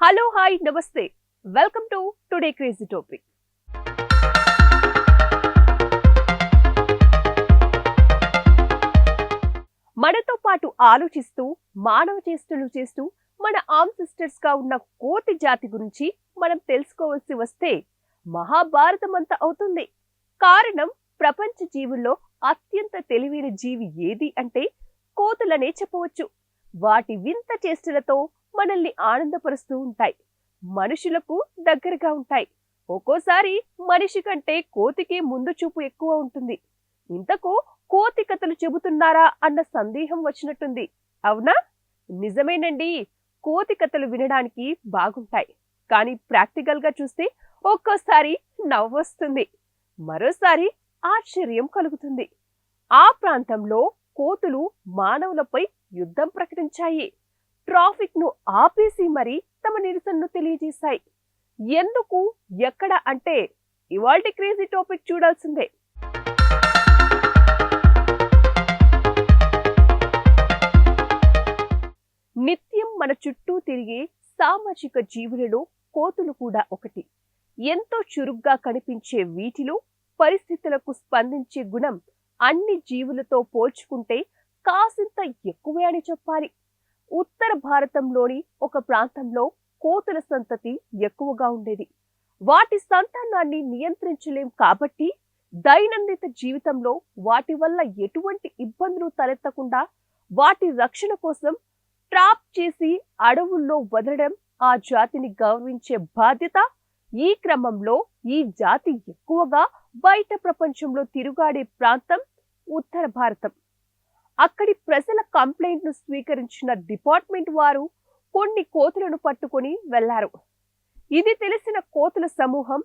Hello hi నమస్తే welcome to today crazy topic. మనతో పాటు ఆలోచిస్తూ మానవ చేష్టలు చేస్తూ మన ఆర్మ్ సిస్టర్స్ గా ఉన్న కోతి జాతి గురించి మనం తెలుసుకోవాల్సి వస్తే మహాభారతం అంతా అవుతుంది. కారణం, ప్రపంచ జీవుల్లో అత్యంత తెలివైన జీవి ఏది అంటే కోతులనే చెప్పవచ్చు. వాటి వింత చేష్టలతో మనల్ని ఆనందపరుస్తూ ఉంటాయి, మనుషులకు దగ్గరగా ఉంటాయి. ఒక్కోసారి మనిషి కంటే కోతికి ముందు చూపు ఎక్కువ ఉంటుంది. ఇంతకు కోతి కథలు చెబుతున్నారా అన్న సందేహం వచ్చినట్టుంది. అవునా? నిజమేనండి. కోతి కథలు వినడానికి బాగుంటాయి, కానీ ప్రాక్టికల్ గా చూస్తే ఒక్కోసారి నవ్వొస్తుంది, మరోసారి ఆశ్చర్యం కలుగుతుంది. ఆ ప్రాంతంలో కోతులు మానవులపై యుద్ధం ప్రకటించాయి. ట్రాఫిక్ ను ఆపేసి మరి తమ నిరసనను తెలియజేశాయి. ఎందుకు, ఎక్కడ అంటే ఇవాల్టి క్రేజీ టాపిక్ చూడాల్సిందే. నిత్యం మన చుట్టూ తిరిగే సామాజిక జీవులలో కోతులు కూడా ఒకటి. ఎంతో చురుగ్గా కనిపించే వీటిలో పరిస్థితులకు స్పందించే గుణం అన్ని జీవులతో పోల్చుకుంటే కాసింత ఎక్కువే అని చెప్పాలి. ఉత్తర భారతంలోని ఒక ప్రాంతంలో కోతుల సంతతి ఎక్కువగా ఉండేది. వాటి సంతానాన్ని నియంత్రించలేం కాబట్టి దైనందిన జీవితంలో వాటి వల్ల ఎటువంటి ఇబ్బందులు తలెత్తకుండా వాటి రక్షణ కోసం ట్రాప్ చేసి అడవుల్లో వదలడం ఆ జాతిని గౌరవించే బాధ్యత. ఈ క్రమంలో ఈ జాతి ఎక్కువగా బయట ప్రపంచంలో తిరుగాడే ప్రాంతం ఉత్తర భారతం. అక్కడి ప్రజల కంప్లైంట్ ను స్వీకరించిన డిపార్ట్మెంట్ వారు కొన్ని కోతులను పట్టుకొని వెళ్లారు. ఇది తెలిసిన కోతుల సమూహం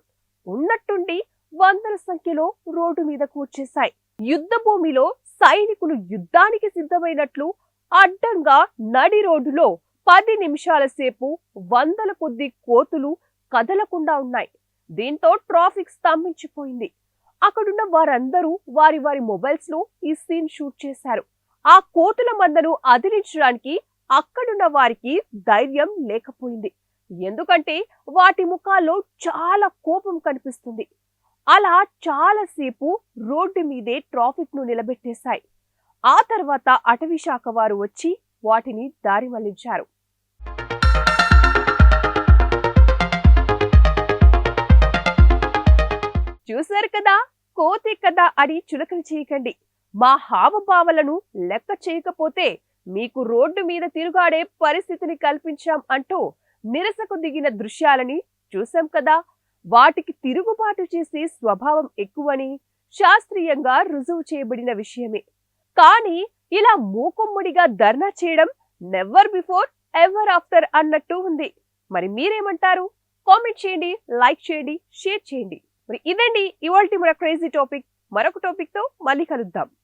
ఉన్నట్టుండి వందల సంఖ్యలో రోడ్డు మీదకు వచ్చేశాయి. యుద్ధ భూమిలో సైనికులు యుద్ధానికి సిద్ధమైనట్లు అడ్డంగా నడి రోడ్డులో 10 నిమిషాల సేపు వందల కొద్ది కోతులు కదలకుండా ఉన్నాయి. దీంతో ట్రాఫిక్ స్తంభించిపోయింది. అక్కడున్న వారందరూ వారి వారి మొబైల్స్ లో ఈ సీన్ షూట్ చేశారు. ఆ కోతుల మందను అదిలించడానికి అక్కడున్న వారికి ధైర్యం లేకపోయింది. ఎందుకంటే వాటి ముఖాల్లో చాలా కోపం కనిపిస్తుంది. అలా చాలాసేపు రోడ్డు మీదే ట్రాఫిక్ ను నిలబెట్టేశాయి. ఆ తర్వాత అటవీ శాఖ వారు వచ్చి వాటిని దారి మళ్లించారు. చూశారు కదా, కోతి కదా అని చులకన చేయకండి. మా హావభావాలను లెక్క చేయకపోతే మీకు రోడ్డు మీద తిరుగాడే పరిస్థితిని కల్పించాం అంటూ నిరసకు దిగిన దృశ్యాలని చూసాం కదా. వాటికి తిరుగుబాటు చేసే స్వభావం ఎక్కువని శాస్త్రీయంగా రుజువు చేయబడిన విషయమే. కానీ ఇలా మూకుమ్మడిగా ధర్నా చేయడం నెవర్ బిఫోర్ ఎవర్ ఆఫ్టర్ అన్నట్టు ఉంది. మరి మీరేమంటారు? కామెంట్ చేయండి, లైక్ చేయండి, షేర్ చేయండి. మరి ఇదండి ఇవాల్టి మన క్రేజీ టాపిక్. మరొక టాపిక్ తో మళ్ళీ కలుద్దాం.